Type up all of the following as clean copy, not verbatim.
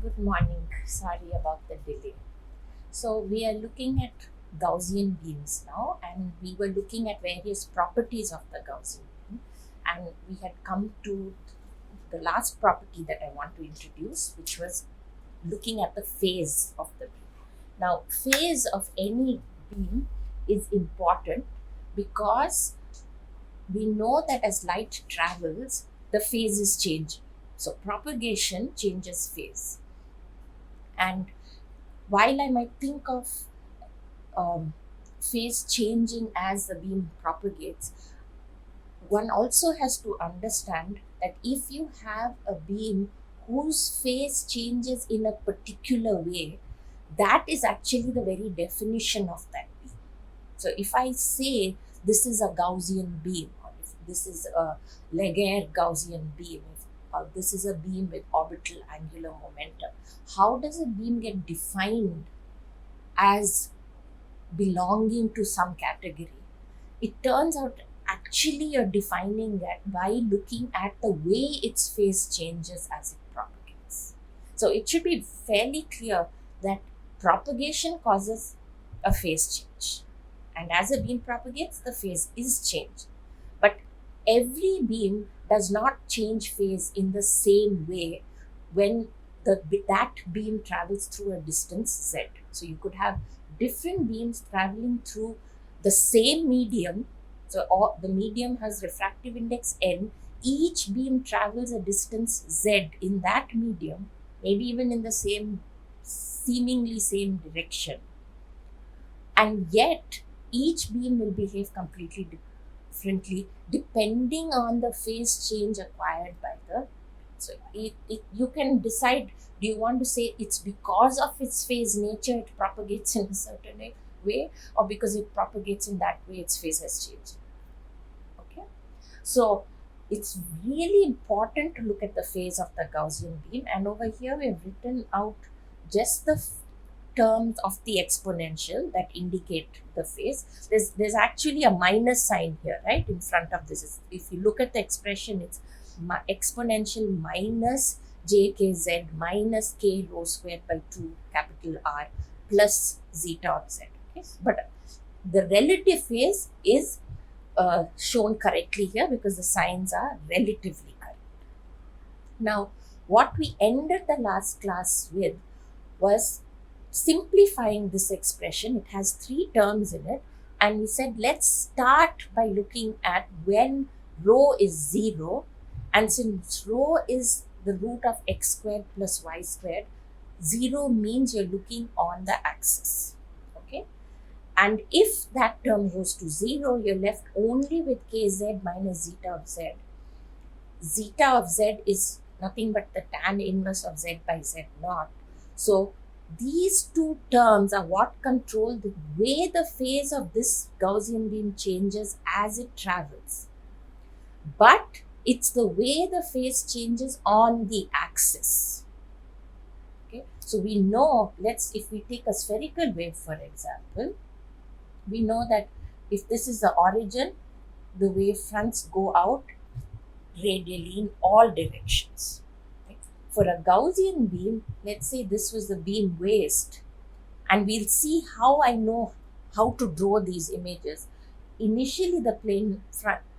Good morning. Sorry about the delay. So, we are looking at Gaussian beams now, and we were looking at various properties of the Gaussian beam. And we had come to the last property that I want to introduce, which was looking at the phase of the beam. Now, phase of any beam is important because we know that as light travels, the phase is changing. So, propagation changes phase. And while I might think of phase changing as the beam propagates, one also has to understand that if you have a beam whose phase changes in a particular way, that is actually the very definition of that beam. So if I say this is a Gaussian beam, or if this is a Laguerre Gaussian beam, if this is a beam with orbital angular momentum, how does a beam get defined as belonging to some category? It turns out actually you're defining that by looking at the way its phase changes as it propagates. So it should be fairly clear that propagation causes a phase change. And as a beam propagates, the phase is changed. But every beam does not change phase in the same way when that beam travels through a distance z. So you could have different beams traveling through the same medium. So the medium has refractive index n. Each beam travels a distance z in that medium, maybe even in the seemingly same direction. And yet, each beam will behave completely differently depending on the phase change acquired by the. So you can decide, do you want to say it's because of its phase nature it propagates in a certain way, or because it propagates in that way its phase has changed? Okay, so it's really important to look at the phase of the Gaussian beam, and over here we have written out just the terms of the exponential that indicate the phase. There's actually a minus sign here, right, in front of this. If you look at the expression, it's exponential minus jkz minus k rho squared by 2 capital R plus zeta of z. Okay? But the relative phase is shown correctly here because the signs are relatively correct. Now, what we ended the last class with was simplifying this expression. It has 3 terms in it, and we said let's start by looking at when rho is 0, and since rho is the root of x squared plus y squared, 0 means you're looking on the axis. Okay, and if that term goes to 0, you're left only with kz minus zeta of z. Zeta of z is nothing but the tan inverse of z by z naught. So these 2 terms are what control the way the phase of this Gaussian beam changes as it travels. But it's the way the phase changes on the axis. Okay, so we know, if we take a spherical wave, for example, we know that if this is the origin, the wave fronts go out radially in all directions. For a Gaussian beam, let's say this was the beam waist, and we'll see how I know how to draw these images. Initially, the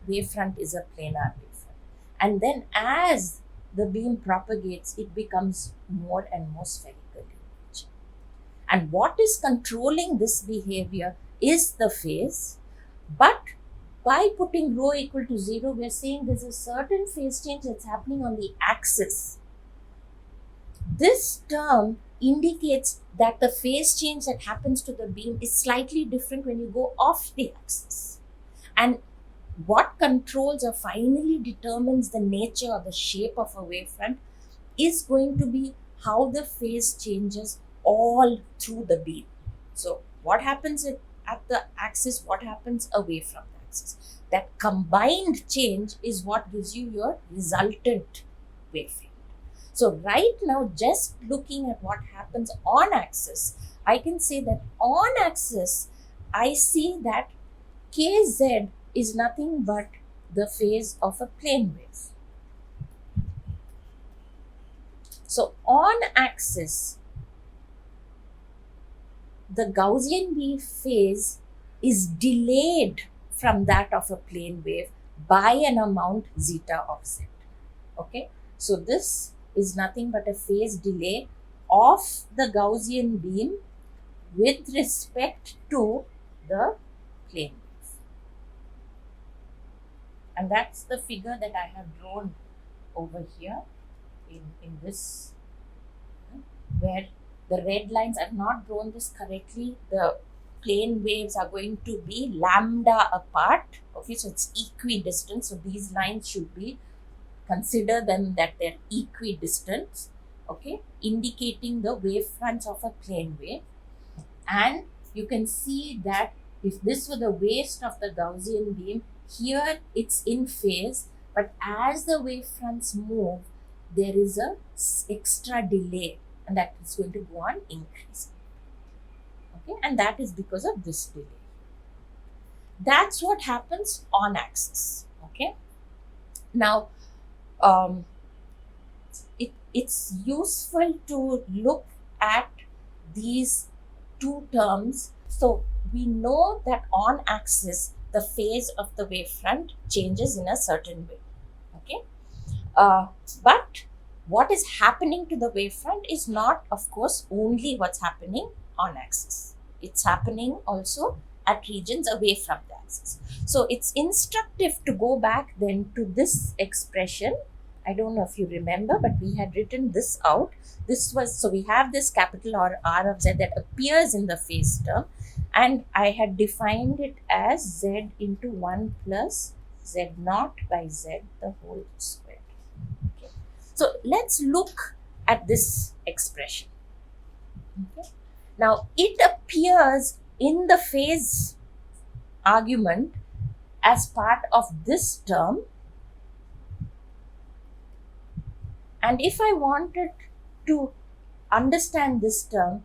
wavefront is a planar wavefront, and then as the beam propagates, it becomes more and more spherical in nature. And what is controlling this behavior is the phase, but by putting rho equal to 0, we're saying there's a certain phase change that's happening on the axis. This term indicates that the phase change that happens to the beam is slightly different when you go off the axis. And what controls or finally determines the nature or the shape of a wavefront is going to be how the phase changes all through the beam. So what happens at the axis, what happens away from the axis. That combined change is what gives you your resultant wavefront. So right now, just looking at what happens on axis, I can say that on axis, I see that kz is nothing but the phase of a plane wave. So on axis, the Gaussian wave phase is delayed from that of a plane wave by an amount zeta of z. Okay, so this is nothing but a phase delay of the Gaussian beam with respect to the plane wave. And that's the figure that I have drawn over here in this, where the red lines, I've not drawn this correctly. The plane waves are going to be lambda apart. Okay, so it's equidistant. So these lines should be, consider them that they're equidistant. Okay, indicating the wavefronts of a plane wave. And you can see that if this were the waist of the Gaussian beam, here it's in phase, but as the wavefronts move, there is a extra delay, and that is going to go on increasing. Okay, and that is because of this delay. That's what happens on axis. Okay, now it's useful to look at these two terms. So we know that on axis the phase of the wavefront changes in a certain way. Okay, but what is happening to the wavefront is not, of course, only what's happening on axis. It's happening also at regions away from the axis. So it's instructive to go back then to this expression. I don't know if you remember, but we had written this out. This was, so we have this capital R of z that appears in the phase term, and I had defined it as z into 1 plus z naught by z the whole squared. Okay. So let's look at this expression. Okay. Now it appears in the phase argument as part of this term. And if I wanted to understand this term,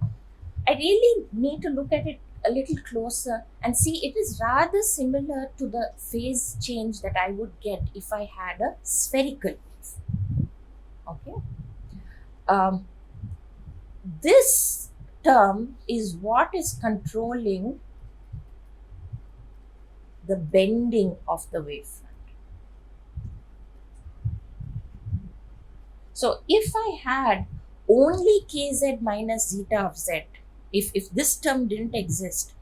I really need to look at it a little closer and see it is rather similar to the phase change that I would get if I had a spherical wave. Okay. This term is what is controlling the bending of the wavefront. So if I had only kz minus zeta of z, if this term didn't exist,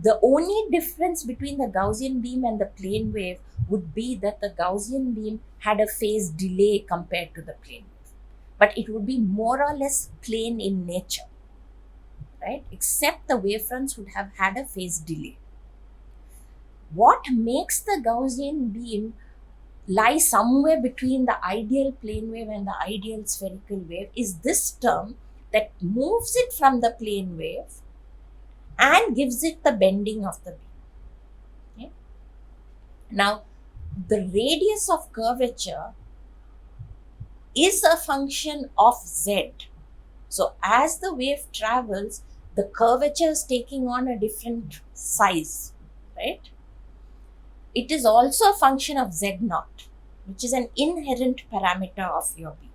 the only difference between the Gaussian beam and the plane wave would be that the Gaussian beam had a phase delay compared to the plane wave. But it would be more or less plane in nature, right? Except the wavefronts would have had a phase delay. What makes the Gaussian beam lie somewhere between the ideal plane wave and the ideal spherical wave is this term that moves it from the plane wave and gives it the bending of the beam. Okay? Now, the radius of curvature is a function of z. So, as the wave travels, the curvature is taking on a different size, right? It is also a function of z naught, which is an inherent parameter of your beam.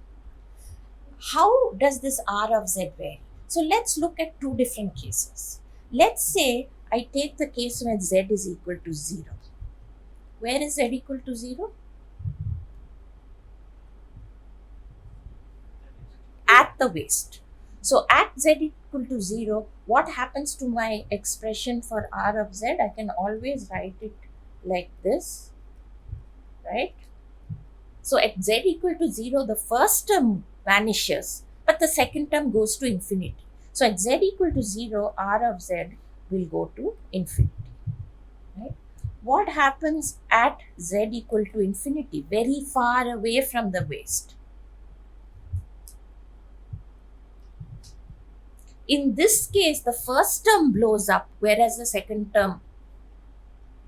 How does this r of z vary? So let's look at two different cases. Let's say I take the case when z is equal to 0. Where is z equal to 0? At the waist. So at z equal to 0, what happens to my expression for r of z? I can always write it like this, right? So at z equal to 0, the first term vanishes, but the second term goes to infinity. So at z equal to 0, r of z will go to infinity, right? What happens at z equal to infinity, very far away from the waist? In this case, the first term blows up, whereas the second term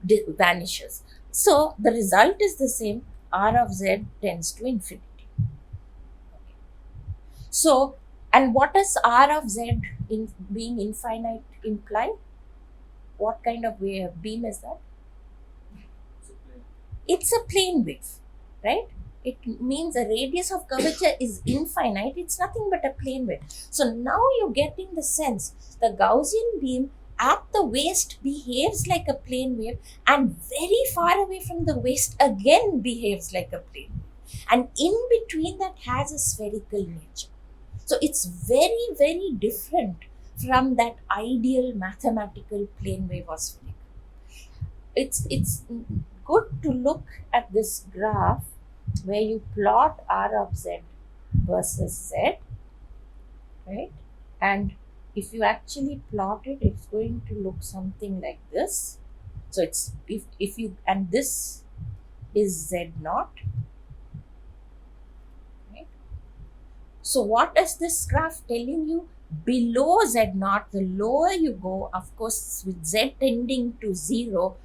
vanishes. So the result is the same, r of z tends to infinity. So, and what does r of z in being infinite imply? What kind of beam is that? It's a plane wave, right? It means the radius of curvature is infinite. It's nothing but a plane wave. So now you're getting the sense the Gaussian beam at the waist behaves like a plane wave, and very far away from the waist again behaves like a plane wave. And in between that has a spherical nature. So it's very, very different from that ideal mathematical plane wave or spherical. It's good to look at this graph where you plot r of z versus z, right? And if you actually plot it, it's going to look something like this. So it's if you, and this is z naught, right? So what is this graph telling you? Below z naught, the lower you go, of course, with z tending to 0,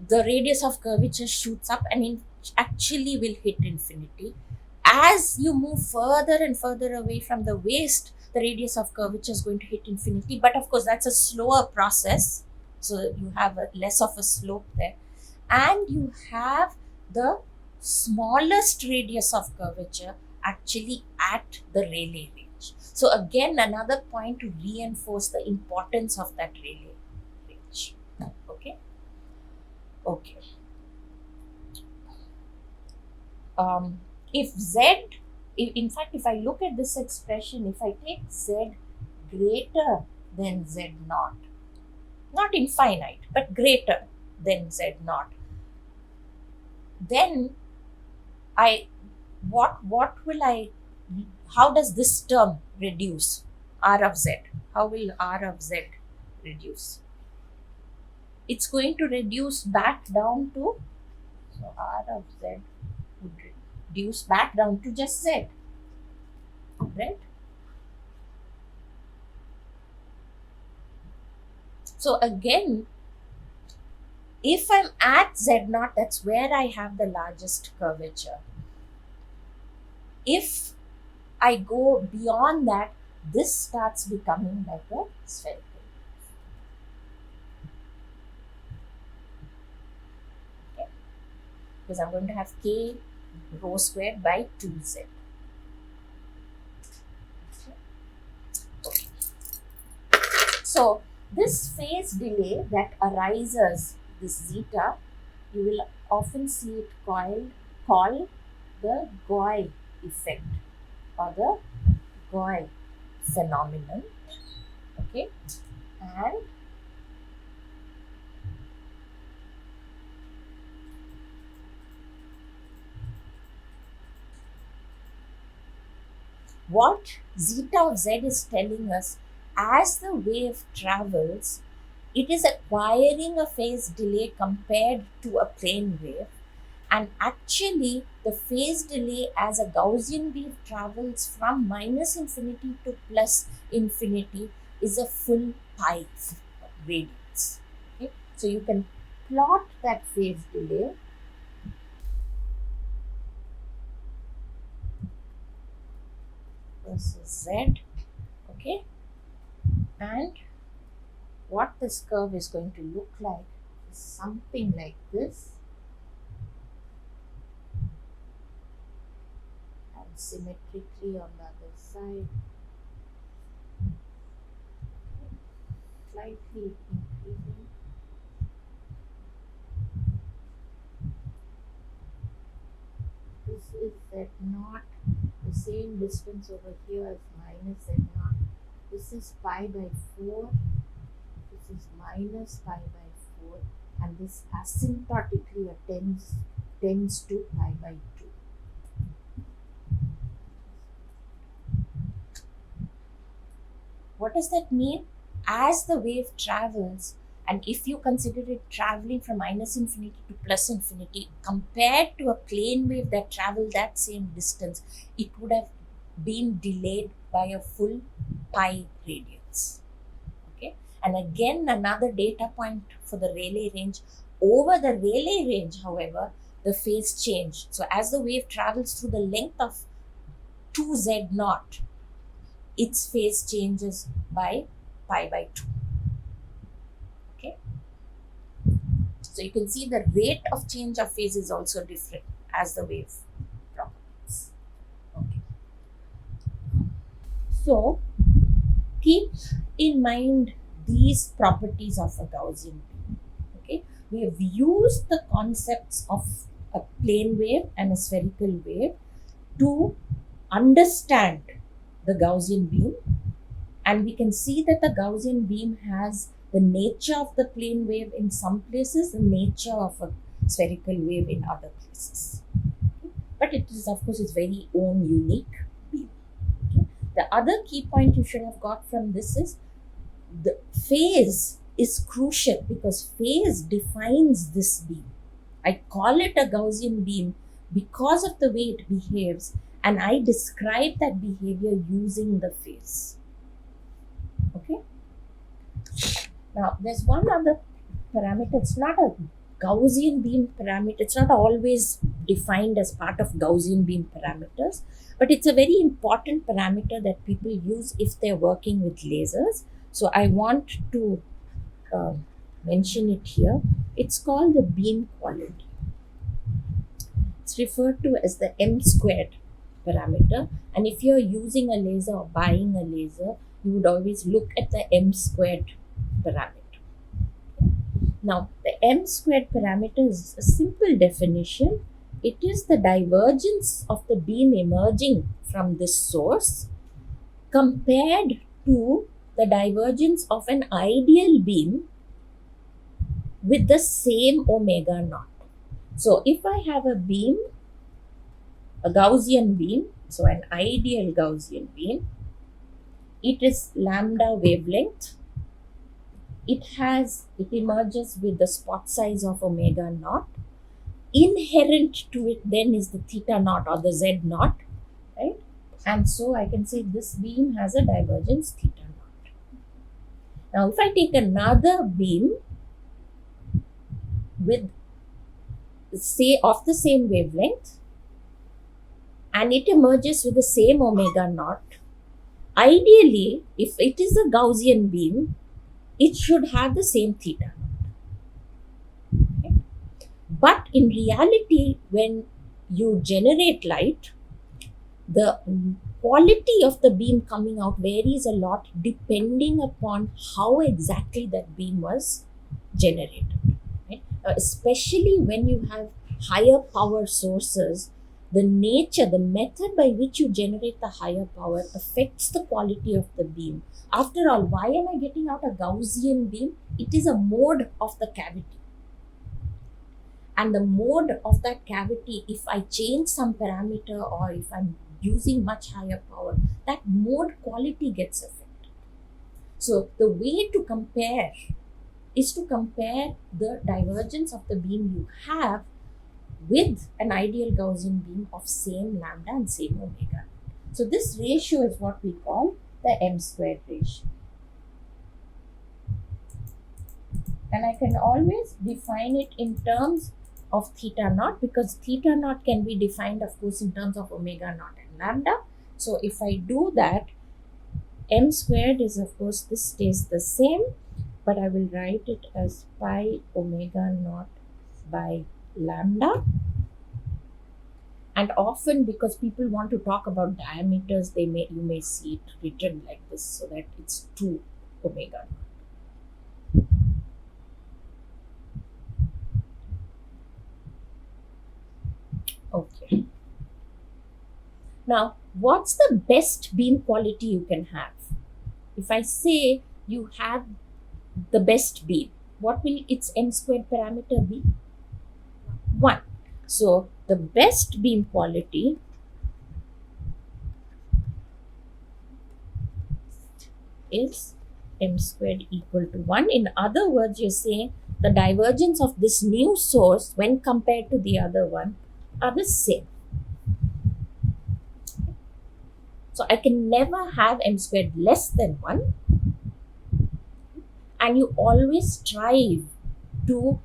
the radius of curvature shoots up and it actually will hit infinity. As you move further and further away from the waist, the radius of curvature is going to hit infinity. But of course, that's a slower process. So you have less of a slope there. And you have the smallest radius of curvature actually at the Rayleigh range. So again, another point to reinforce the importance of that Rayleigh range. Okay. Okay. If z, in fact, if I look at this expression, if I take z greater than z naught, not infinite, but greater than z naught, then what will I, how does this term reduce? R of z. How will R of z reduce? It's going to reduce back down to, so R of z would reduce back down to just z, right? So again, if I'm at z naught, that's where I have the largest curvature. If I go beyond that, this starts becoming like a spherical. Okay. Because I'm going to have k rho squared by 2z. Okay. So this phase delay that arises, this zeta, you will often see it called the Gouy effect or the Gouy phenomenon. Okay, and what zeta of z is telling us, as the wave travels, it is acquiring a phase delay compared to a plane wave. And actually, the phase delay as a Gaussian wave travels from minus infinity to plus infinity is a full pi radians. Okay? So you can plot that phase delay. Versus z. Okay? And what this curve is going to look like is something like this. And symmetrically on the other side. Slightly increasing. This is z naught. The same distance over here as minus z naught. This is pi by 4. This is minus pi by 4. And this asymptotically tends to pi by 2. What does that mean? As the wave travels, and if you consider it traveling from minus infinity to plus infinity, compared to a plane wave that traveled that same distance, it would have been delayed by a full pi radians. Okay, and again another data point for the Rayleigh range. Over the Rayleigh range, however, the phase change. So as the wave travels through the length of 2z naught, its phase changes by pi by 2. Okay, so you can see the rate of change of phase is also different as the wave So keep in mind these properties of a Gaussian beam. Okay, we have used the concepts of a plane wave and a spherical wave to understand the Gaussian beam, and we can see that the Gaussian beam has the nature of the plane wave in some places, the nature of a spherical wave in other places. But it is, of course, its very own unique beam. Okay. The other key point you should have got from this is the phase is crucial, because phase defines this beam. I call it a Gaussian beam because of the way it behaves, and I describe that behavior using the phase. Okay. Now, there's one other parameter. It's not a Gaussian beam parameter. It's not always defined as part of Gaussian beam parameters, but it's a very important parameter that people use if they're working with lasers. So I want to mention it here. It's called the beam quality. It's referred to as the M squared parameter. And if you're using a laser or buying a laser, you would always look at the M squared parameter. Now, the M squared parameter is a simple definition. It is the divergence of the beam emerging from this source compared to the divergence of an ideal beam with the same omega naught. So, if I have a beam, a Gaussian beam, so an ideal Gaussian beam, it is lambda wavelength. It emerges with the spot size of omega naught. Inherent to it then is the theta naught or the z naught, right? And so I can say this beam has a divergence theta naught. Now, if I take another beam with, say, of the same wavelength, and it emerges with the same omega naught, ideally, if it is a Gaussian beam, it should have the same theta. Okay. But in reality, when you generate light, the quality of the beam coming out varies a lot depending upon how exactly that beam was generated. Right? Especially when you have higher power sources, the nature, the method by which you generate the higher power affects the quality of the beam. After all, why am I getting out a Gaussian beam? It is a mode of the cavity. And the mode of that cavity, if I change some parameter or if I'm using much higher power, that mode quality gets affected. So the way to compare is to compare the divergence of the beam you have with an ideal Gaussian beam of same lambda and same omega. So this ratio is what we call the M squared ratio. And I can always define it in terms of theta naught, because theta naught can be defined, of course, in terms of omega naught and lambda. So if I do that, M squared is, of course, this stays the same, but I will write it as pi omega naught by lambda. And often, because people want to talk about diameters, you may see it written like this, so that it's 2 omega naught. Okay. Now, what's the best beam quality you can have? If I say you have the best beam, what will its M squared parameter be? 1. So, the best beam quality is M squared equal to 1. In other words, you're saying the divergence of this new source when compared to the other one are the same. So I can never have M squared less than 1. And you always strive to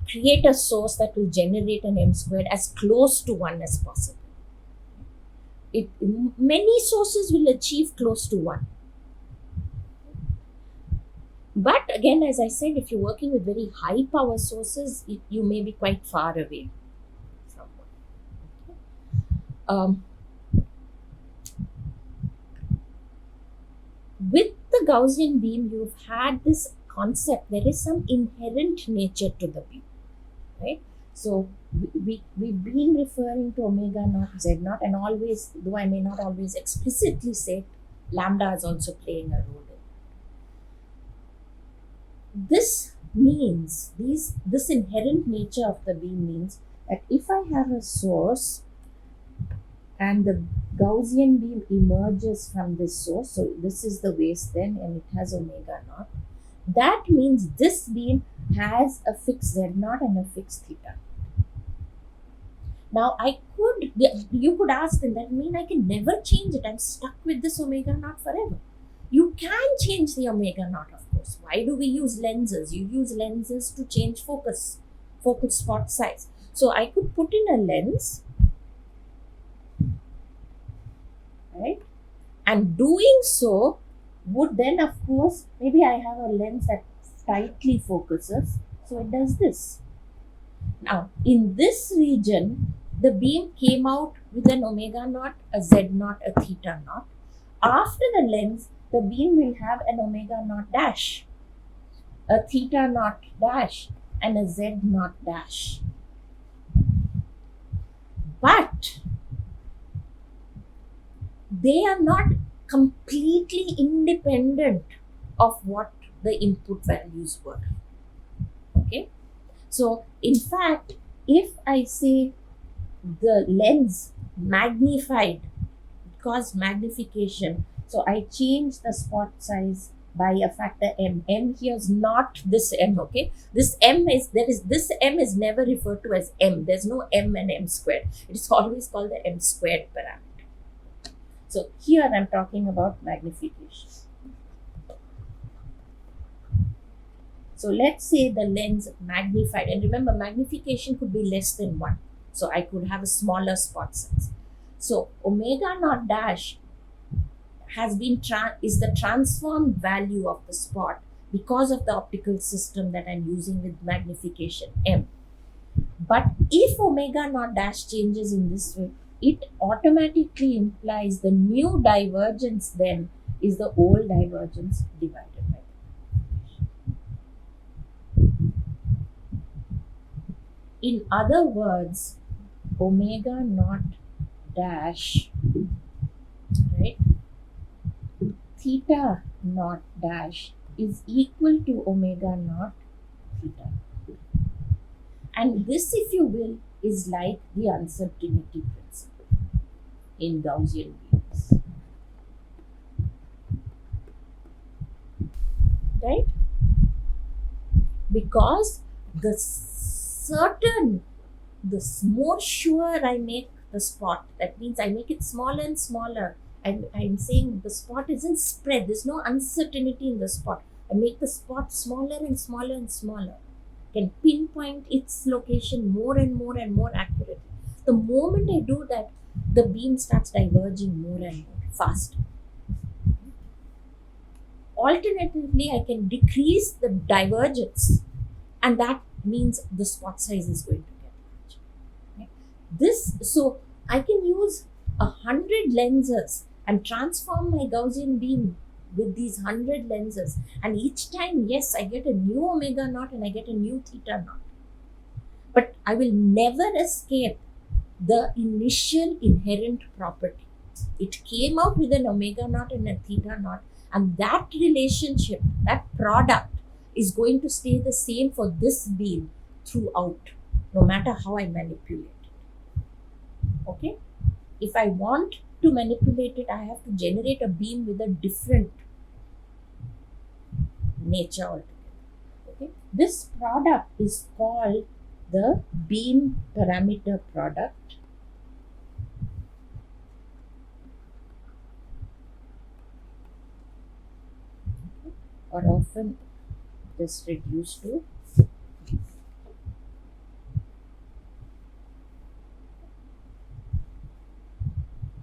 create a source that will generate an M squared as close to 1 as possible. Many sources will achieve close to 1. But again, as I said, if you're working with very high power sources, you may be quite far away from 1. a Gaussian beam, you've had this concept, there is some inherent nature to the beam, right? So we've been referring to omega naught, z naught, and always, though I may not always explicitly say, lambda is also playing a role in it. This means, this inherent nature of the beam means that if I have a source and the Gaussian beam emerges from this source, so this is the wavelength and it has omega naught, that means this beam has a fixed z naught and a fixed theta. Now you could ask, then that mean I can never change it, I'm stuck with this omega naught forever? You can change the omega naught, of course. Why do we use lenses? You use lenses to change focal spot size. So I could put in a lens, right? And doing so would then, of course, maybe I have a lens that tightly focuses, so it does this. Now, in this region, the beam came out with an omega naught, a z naught, a theta naught. After the lens, the beam will have an omega naught dash, a theta naught dash, and a z naught dash. But they are not completely independent of what the input values were. Okay? So, in fact, if I say the lens magnified, it caused magnification, so I change the spot size by a factor m. M here is not this m, okay? This m is never referred to as m. There's no m and m squared. It is always called the m squared parameter. So here I'm talking about magnification. So let's say the lens magnified, and remember magnification could be less than 1. So I could have a smaller spot size. So omega naught dash is the transformed value of the spot because of the optical system that I'm using with magnification m. But if omega naught dash changes in this way, it automatically implies the new divergence then is the old divergence divided by the. In other words, omega naught dash, right, theta naught dash is equal to omega naught theta. And this, if you will, is like the uncertainty principle in Gaussian beams. Right? Because the more sure I make the spot, that means I make it smaller and smaller. I'm saying the spot isn't spread, there's no uncertainty in the spot. I make the spot smaller and smaller and smaller. Can pinpoint its location more and more and more accurately. The moment I do that, the beam starts diverging more and more fast. Alternatively, I can decrease the divergence, and that means the spot size is going to get larger. Right? So I can use 100 lenses and transform my Gaussian beam with these 100 lenses, and each time, yes, I get a new omega naught and I get a new theta naught, but I will never escape the initial inherent property. It came out with an omega naught and a theta naught, and that relationship, that product is going to stay the same for this beam throughout, no matter how I manipulate it. Okay? If I want to manipulate it, I have to generate a beam with a different nature altogether. Okay? This product is called the beam parameter product, or often just reduced to .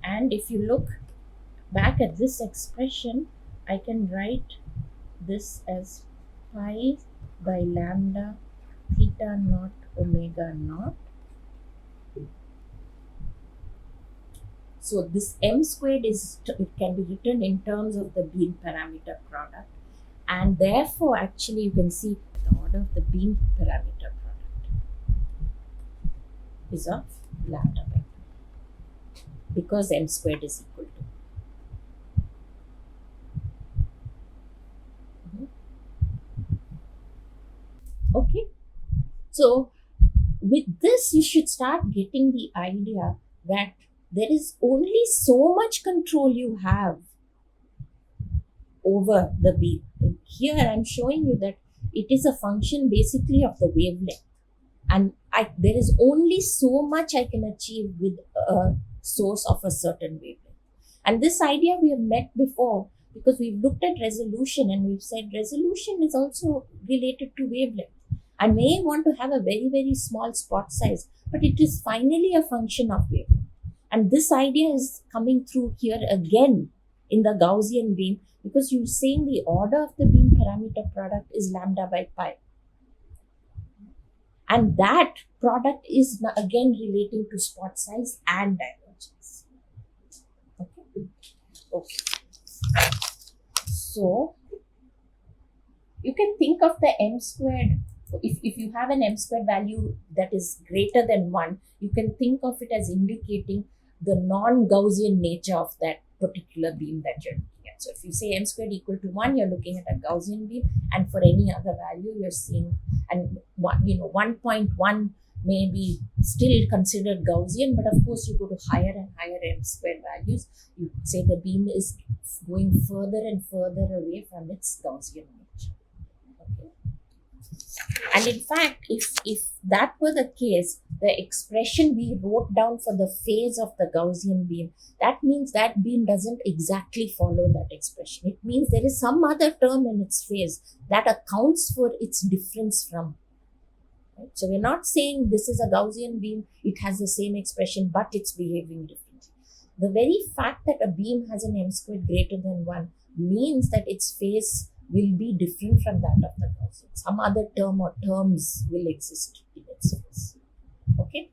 And if you look back at this expression, I can write this as pi by lambda theta naught omega naught. So this m squared it can be written in terms of the beam parameter product, and therefore actually you can see the order of the beam parameter product is of lambda by 2 because m squared is equal to. Okay, so with this you should start getting the idea that there is only so much control you have over the beam. And here I'm showing you that it is a function basically of the wavelength, and there is only so much I can achieve with a source of a certain wavelength. And this idea we have met before because we've looked at resolution and we've said resolution is also related to wavelength. I may want to have a very, very small spot size, but it is finally a function of wavelength. And this idea is coming through here again in the Gaussian beam because you're saying the order of the beam parameter product is lambda by pi. And that product is again relating to spot size and divergence. Okay. So you can think of the m squared. If you have an m squared value that is greater than 1, you can think of it as indicating the non-Gaussian nature of that particular beam that you're looking at. So if you say m squared equal to 1, you're looking at a Gaussian beam, and for any other value you're seeing, and 1.1 may be still considered Gaussian, but of course you go to higher and higher m squared values, you say the beam is going further and further away from its Gaussian nature. Okay. And in fact, if that were the case, the expression we wrote down for the phase of the Gaussian beam, that means that beam doesn't exactly follow that expression. It means there is some other term in its phase that accounts for its difference from. Right? So we're not saying this is a Gaussian beam, it has the same expression, but it's behaving differently. The very fact that a beam has an m squared greater than 1 means that its phase will be different from that of the Gaussian. Some other term or terms will exist in its phase. Okay?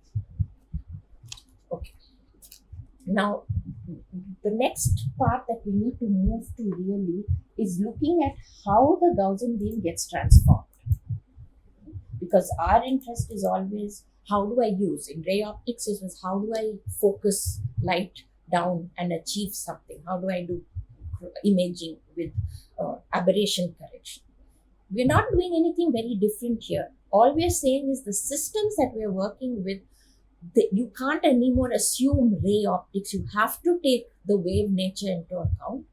Okay. Now, the next part that we need to move to really is looking at how the Gaussian beam gets transformed. Because our interest is always, how do I use? In ray optics, it was how do I focus light down and achieve something? How do I do imaging with aberration correction? We're not doing anything very different here. All we're saying is the systems that we're working with, you can't anymore assume ray optics. You have to take the wave nature into account.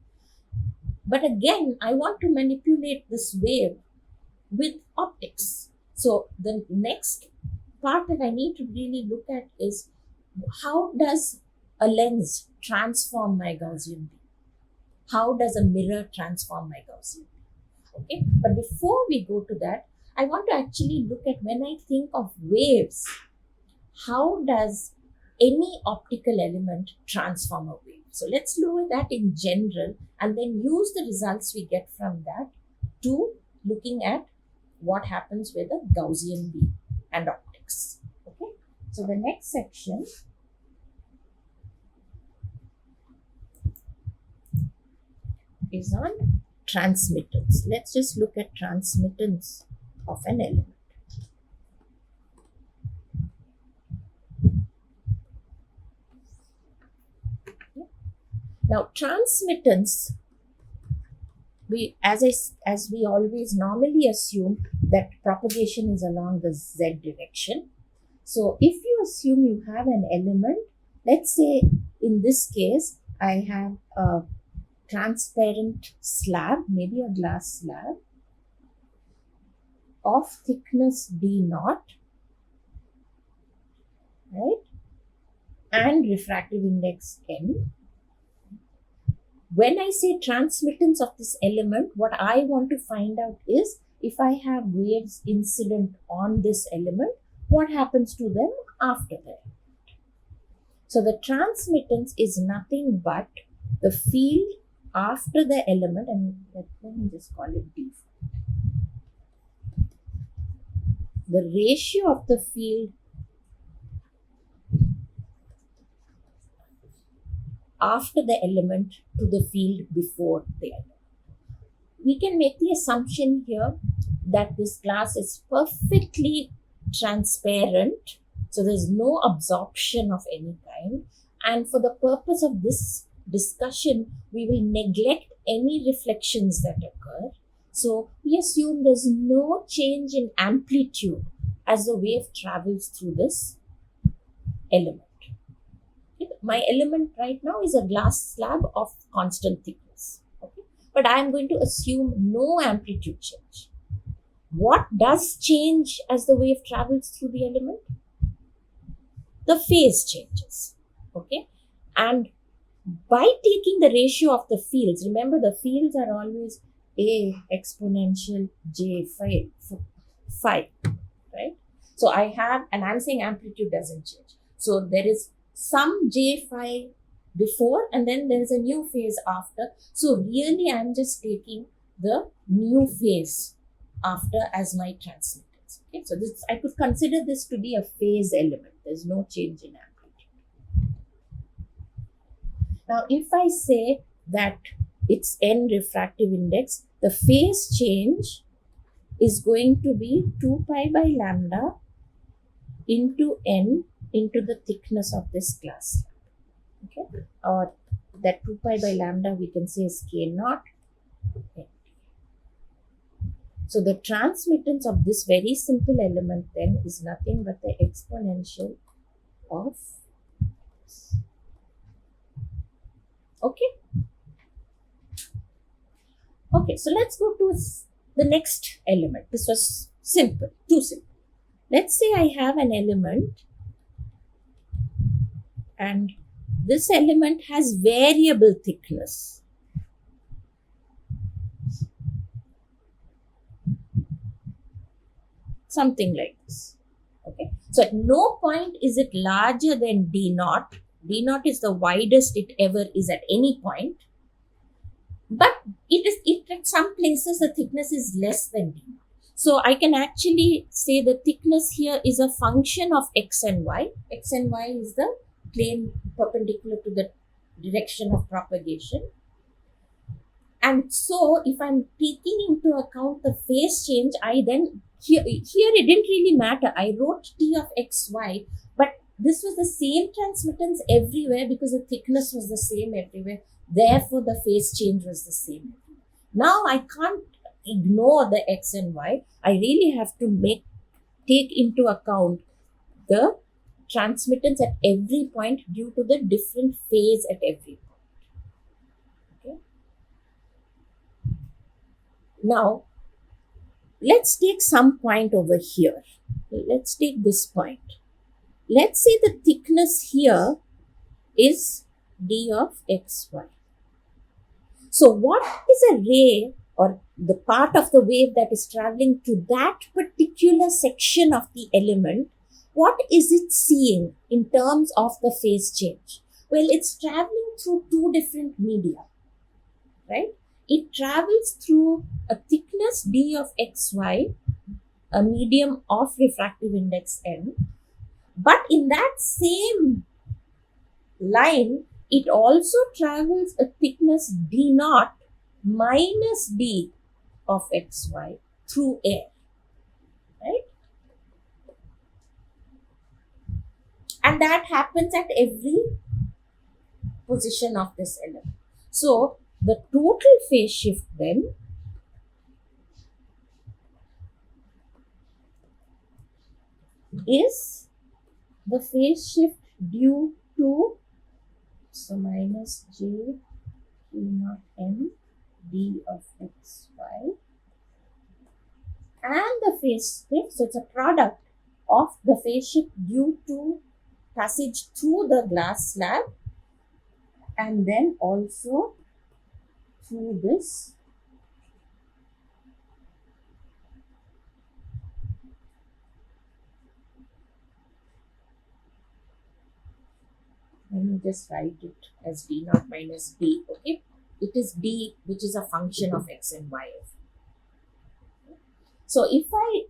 But again, I want to manipulate this wave with optics. So the next part that I need to really look at is how does a lens transform my Gaussian beam? How does a mirror transform my Gaussian beam? Okay, but before we go to that, I want to actually look at when I think of waves, how does any optical element transform a wave? So let's look at that in general and then use the results we get from that to looking at what happens with a Gaussian beam and optics. Okay, so the next section is on transmittance. Let's just look at transmittance of an element. Now, transmittance, as we always normally assume that propagation is along the z direction. So, if you assume you have an element, let's say in this case, I have a transparent slab, maybe a glass slab of thickness d0, right, and refractive index n. When I say transmittance of this element, what I want to find out is if I have waves incident on this element, what happens to them after that. So the transmittance is nothing but the field after the element, and let me just call it d. The ratio of the field after the element to the field before the element. We can make the assumption here that this glass is perfectly transparent, so there's no absorption of any kind. And for the purpose of this discussion, we will neglect any reflections that occur. So we assume there's no change in amplitude as the wave travels through this element. My element right now is a glass slab of constant thickness. Okay? But I am going to assume no amplitude change. What does change as the wave travels through the element? The phase changes. Okay? And by taking the ratio of the fields, remember the fields are always A exponential J phi, right? So I have, and I'm saying amplitude doesn't change. So there is some J phi before and then there is a new phase after. So really I'm just taking the new phase after as my transmittance. Okay, so this, I could consider this to be a phase element. There's no change in amplitude. Now if I say that it's n refractive index, the phase change is going to be 2 pi by lambda into n into the thickness of this glass slab. Okay, or that 2 pi by lambda we can say is k naught. So the transmittance of this very simple element then is nothing but the exponential of this. Okay. Okay, so let's go to the next element. This was simple, too simple. Let's say I have an element and this element has variable thickness. Something like this. Okay. So at no point is it larger than D naught. D naught is the widest it ever is at any point. But it at some places the thickness is less than D naught. So I can actually say the thickness here is a function of x and y. X and y is the plane perpendicular to the direction of propagation. And so if I'm taking into account the phase change, I then, here it didn't really matter. I wrote T of xy, but this was the same transmittance everywhere because the thickness was the same everywhere. Therefore, the phase change was the same. Now I can't ignore the x and y. I really have to take into account the transmittance at every point due to the different phase at every point. Okay. Now, let's take some point over here. Let's take this point. Let's say the thickness here is d of xy. So what is a ray or the part of the wave that is traveling to that particular section of the element? What is it seeing in terms of the phase change? Well, it's traveling through two different media, right? It travels through a thickness d of xy, a medium of refractive index n, but in that same line, it also travels a thickness d naught minus d of xy through air, right? And that happens at every position of this element. So, the total phase shift then is the phase shift due to, so minus j q naught n d of xy and the phase shift, so it's a product of the phase shift due to passage through the glass slab and then also through this let me just write it as d naught minus d. Okay, it is d which is a function of x and y. So if I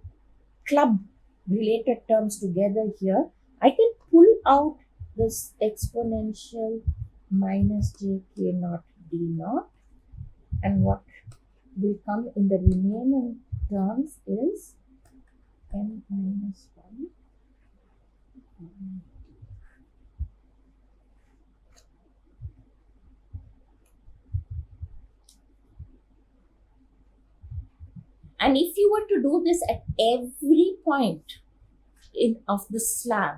club related terms together here, I can pull out this exponential minus jk naught d naught, and what will come in the remaining terms is n minus 1. And if you were to do this at every point of the slab,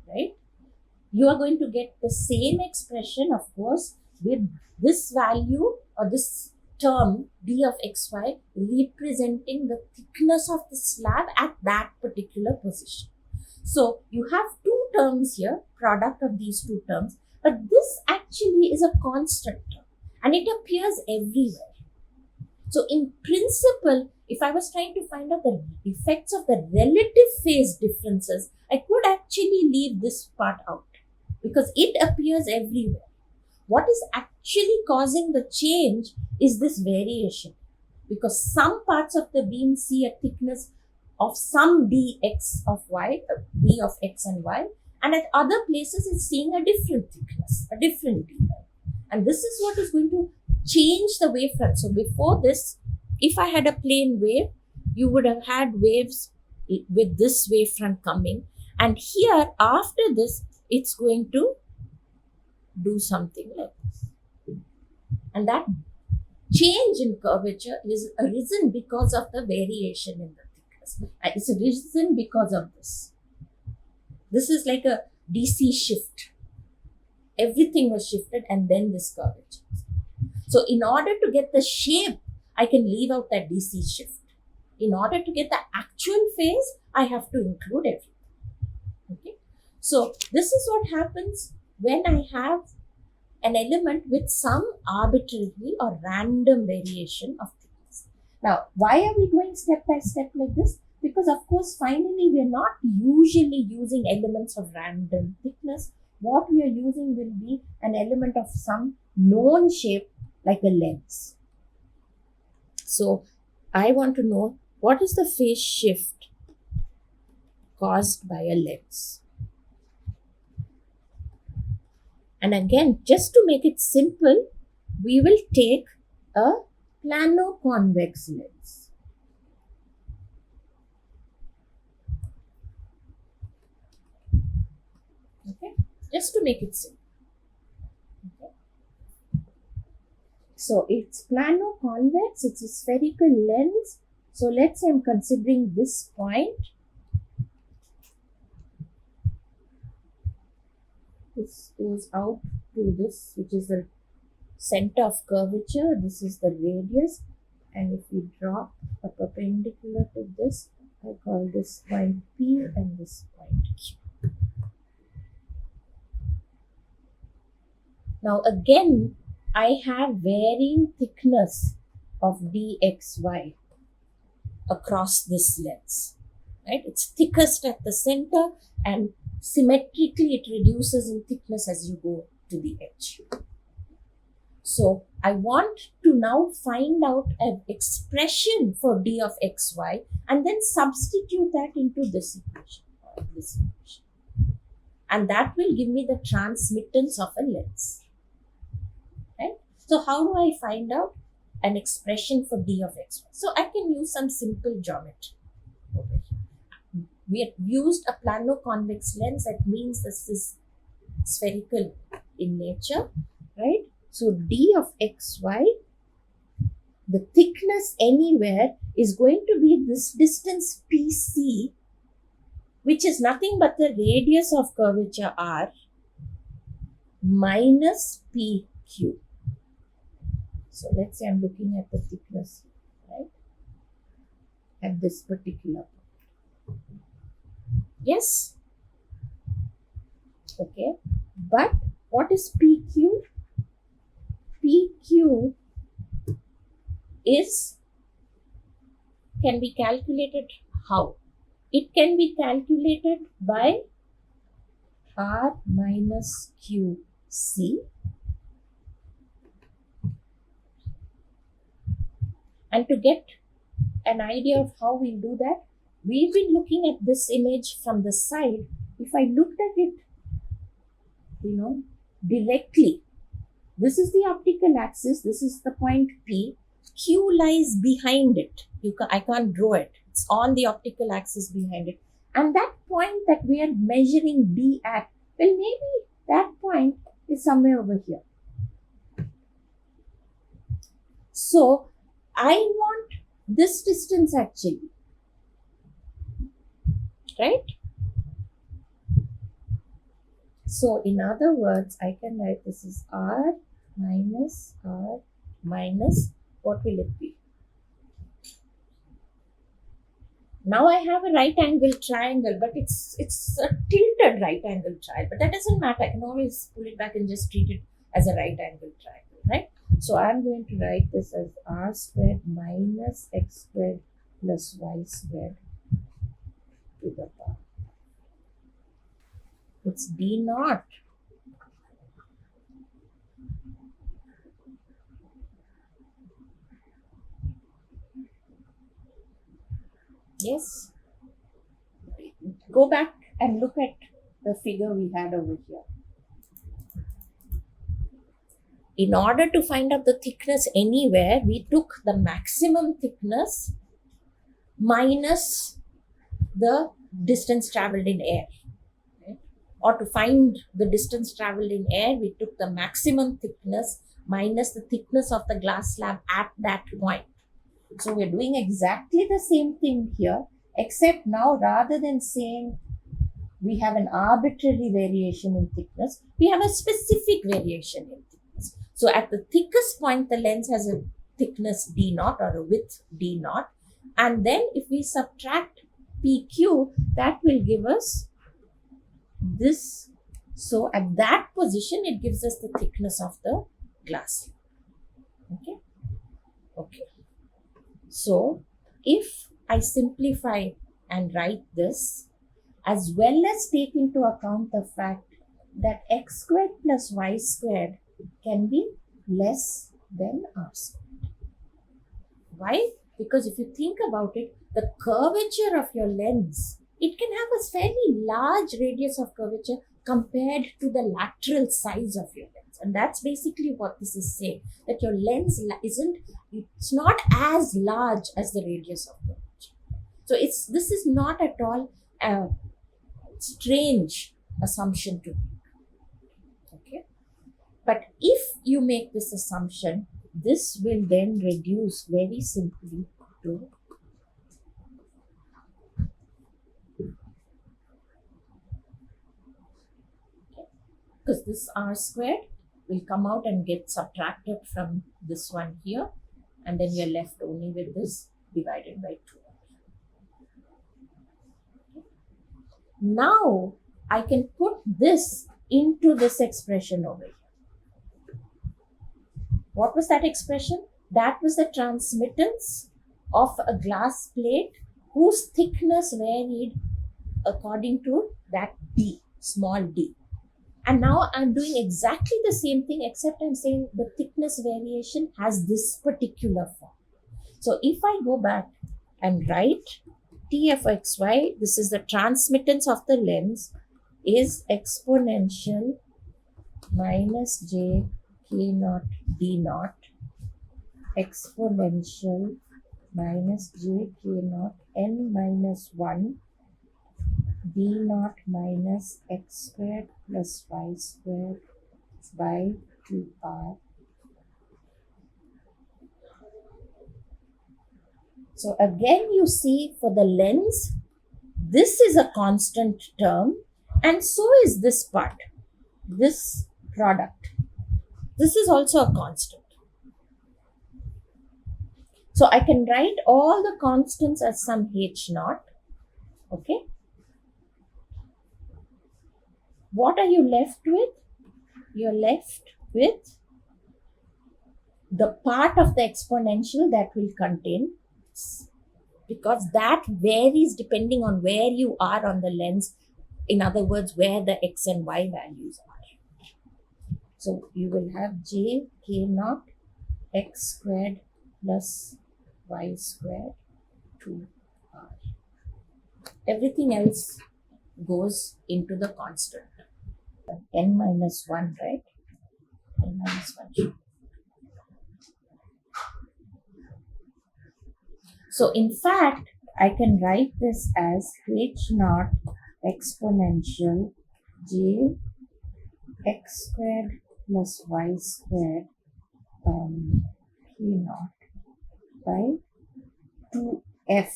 right, you are going to get the same expression, of course, with this value or this term d of xy representing the thickness of the slab at that particular position. So you have two terms here, product of these two terms, but this actually is a constant term and it appears everywhere. So in principle, if I was trying to find out the effects of the relative phase differences, I could actually leave this part out because it appears everywhere. What is actually causing the change is this variation, because some parts of the beam see a thickness of some dx of y, d of x and y, and at other places it's seeing a different thickness, a different dy. And this is what is going to change the wavefront. So before this, if I had a plane wave, you would have had waves with this wavefront coming, and here after this, it's going to do something like this. And that change in curvature is arisen because of the variation in the thickness. It's arisen because of this. This is like a DC shift. Everything was shifted and then this curvature. So in order to get the shape, I can leave out that DC shift. In order to get the actual phase, I have to include everything. Okay. So this is what happens when I have an element with some arbitrary or random variation of thickness. Now, why are we going step by step like this? Because of course, finally, we are not usually using elements of random thickness. What we are using will be an element of some known shape like a lens. So I want to know what is the phase shift caused by a lens. And again, just to make it simple, we will take a plano-convex lens. Okay, just to make it simple. Okay. So it's plano-convex, it's a spherical lens. So let's say I'm considering this point. This goes out to this, which is the center of curvature. This is the radius. And if we drop a perpendicular to this, I call this point P and this point Q. Now again, I have varying thickness of dxy across this lens. Right? It's thickest at the center and symmetrically it reduces in thickness as you go to the edge. So I want to now find out an expression for d of xy and then substitute that into this equation. And that will give me the transmittance of a lens. Right? So how do I find out an expression for d of xy? So I can use some simple geometry over here. We have used a plano-convex lens. That means this is spherical in nature, right? So d of xy, the thickness anywhere is going to be this distance PC, which is nothing but the radius of curvature r minus PQ. So let's say I'm looking at the thickness, right, at this particular point. Yes? Okay. But what is PQ? PQ can be calculated how? It can be calculated by R minus QC. And to get an idea of how we'll do that, we've been looking at this image from the side. If I looked at it, directly, This is the optical axis. This is the point P. Q lies behind it. I can't draw it. It's on the optical axis behind it. And that point that we are measuring D at, well, maybe that point is somewhere over here. So I want this distance actually, right? So in other words, I can write this is R minus, what will it be? Now I have a right angle triangle, but it's a tilted right angle triangle, but that doesn't matter. I can always pull it back and just treat it as a right angle triangle, right? So I'm going to write this as R squared minus X squared plus Y squared to the power. It's D naught. Yes. Go back and look at the figure we had over here. In order to find out the thickness anywhere, we took the maximum thickness minus the distance traveled in air. Right? Or to find the distance traveled in air, we took the maximum thickness minus the thickness of the glass slab at that point. So we're doing exactly the same thing here, except now rather than saying we have an arbitrary variation in thickness, we have a specific variation in thickness. So at the thickest point, the lens has a thickness D naught or a width D naught. And then if we subtract PQ, that will give us this. So at that position, it gives us the thickness of the glass. Okay. Okay. So if I simplify and write this, as well as take into account the fact that X squared plus Y squared can be less than R squared. Why? Because if you think about it, the curvature of your lens, it can have a fairly large radius of curvature compared to the lateral size of your lens. And that's basically what this is saying, that your lens it's not as large as the radius of curvature. So this is not at all a strange assumption to make. Okay? But if you make this assumption, this will then reduce very simply to because this R squared will come out and get subtracted from this one here, and then you're left only with this divided by 2. Now I can put this into this expression over here. What was that expression? That was the transmittance of a glass plate whose thickness varied according to that D, small d. And now I'm doing exactly the same thing, except I'm saying the thickness variation has this particular form. So if I go back and write T of xy, this is the transmittance of the lens, is exponential minus j k naught d naught exponential minus j k naught n minus 1 d naught minus x squared plus y squared by 2r. So again you see, for the lens, this is a constant term, and so is this part, this product. This is also a constant. So I can write all the constants as some h naught. Okay. What are you left with? You're left with the part of the exponential that will contain, because that varies depending on where you are on the lens. In other words, where the x and y values are. So you will have j k naught x squared plus y squared 2r. Everything else goes into the constant. N minus 1, right? N minus 1. So in fact, I can write this as h naught exponential j x squared plus y squared p naught by 2f.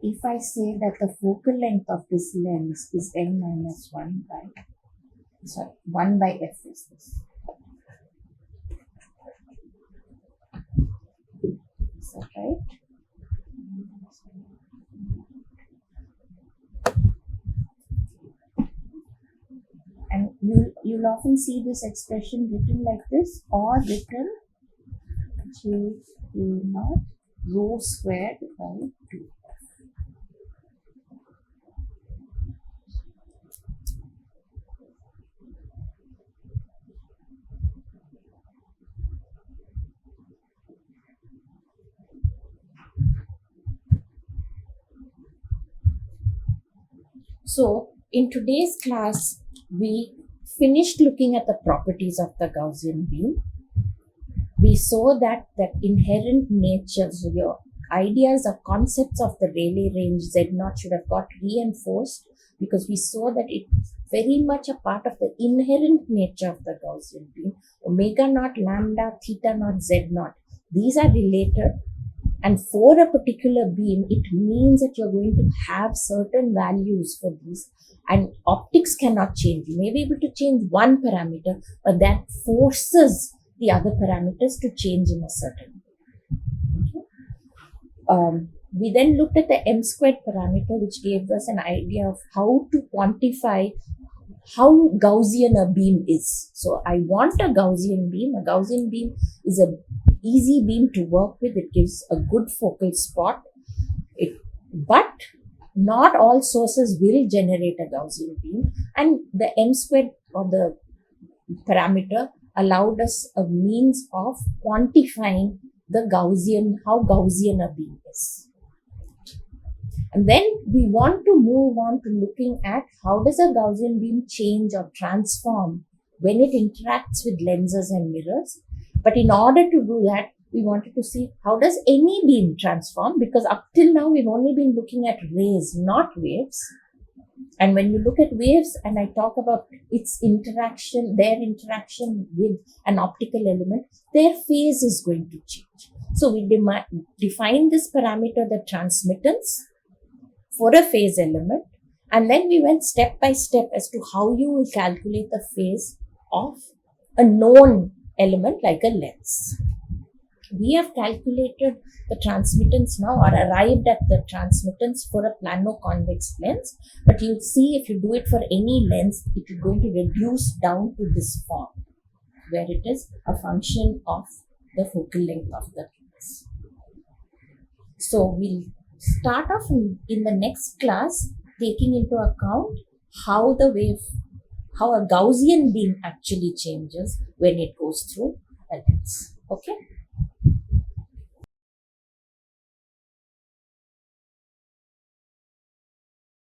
If I say that the focal length of this lens is n minus 1 by, 1 by f is this. Is that right? And you'll often see this expression written like this, or written j a naught rho squared by 2. So in today's class, we finished looking at the properties of the Gaussian beam. We saw that the inherent natures, your ideas or concepts of the Rayleigh range Z0 should have got reinforced, because we saw that it's very much a part of the inherent nature of the Gaussian beam. Omega naught, lambda, theta naught, Z0. These are related. And for a particular beam, it means that you're going to have certain values for these. And optics cannot change. You may be able to change one parameter, but that forces the other parameters to change in a certain way. Okay. We then looked at the m squared parameter, which gave us an idea of how to quantify how Gaussian a beam is. So I want a Gaussian beam. A Gaussian beam is a easy beam to work with. It gives a good focal spot. But not all sources will generate a Gaussian beam. And the m squared, or the parameter, allowed us a means of quantifying the Gaussian, how Gaussian a beam is. And then we want to move on to looking at how does a Gaussian beam change or transform when it interacts with lenses and mirrors. But in order to do that, we wanted to see how does any beam transform, because up till now we've only been looking at rays, not waves. And when you look at waves and I talk about its interaction, their interaction with an optical element, their phase is going to change. So we define this parameter, the transmittance, for a phase element. And then we went step by step as to how you will calculate the phase of a known element like a lens. We have calculated the transmittance now, or arrived at the transmittance for a plano-convex lens. But you'll see if you do it for any lens, it is going to reduce down to this form, where it is a function of the focal length of the lens. So we'll start off in the next class taking into account how a Gaussian beam actually changes when it goes through a lens. Okay.